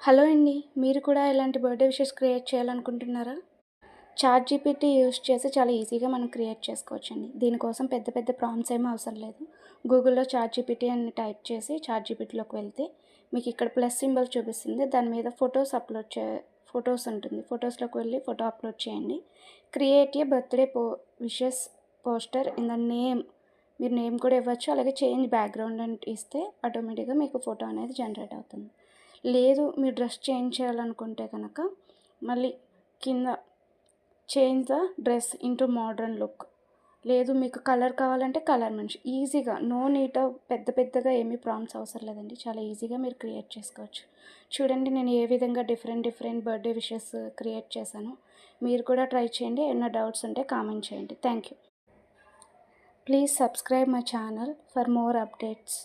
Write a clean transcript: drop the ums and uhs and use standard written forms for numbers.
Hello అండి. మీరు కూడా ఇలాంటి బర్త్‌డే విషెస్ క్రియేట్ చేయాలనుకుంటున్నారా? చాట్‌జీపీటీ యూజ్ చేసి చాలా ఈజీగా మనం క్రియేట్ చేసుకోవచ్చండి. దీనికోసం పెద్ద పెద్ద ప్రాంప్ట్స్ ఏమి అవసరం లేదు. గూగుల్‌లో చాట్‌జీపీటీ అని టైప్ చేసి చాట్‌జీపీటీలోకి వెళ్తే మీకు ఇక్కడ ప్లస్ సింబల్ చూపిస్తుంది. దాని మీద ఫోటోస్ ఉంటుంది. ఫోటోస్‌లోకి వెళ్ళి ఫోటో అప్‌లోడ్ చేయండి. Create a birthday wishes poster in the name. మీరు నేమ్ కూడా ఇవ్వచ్చు. అలాగే చేంజ్ బ్యాక్‌గ్రౌండ్ అని ఇస్తే ఆటోమేటిక్‌గా మీకు ఫోటో అనేది జనరేట్ అవుతుంది. లేదు మీరు డ్రెస్ చేంజ్ చేయాలనుకుంటే కనుక మళ్ళీ కింద change the dress into modern look. లేదు మీకు కలర్ కావాలంటే కలర్ ఈజీగా నో నీడ్ పెద్ద పెద్దగా ఏమీ ప్రాంప్ట్స్ అవసరం లేదండి. చాలా ఈజీగా మీరు క్రియేట్ చేసుకోవచ్చు. చూడండి నేను ఏ విధంగా డిఫరెంట్ బర్త్‌డే విషెస్ క్రియేట్ చేశానో. మీరు కూడా ట్రై చేయండి. ఏమైనా డౌట్స్ ఉంటే కామెంట్ చేయండి. Thank you. Please subscribe my channel for more updates.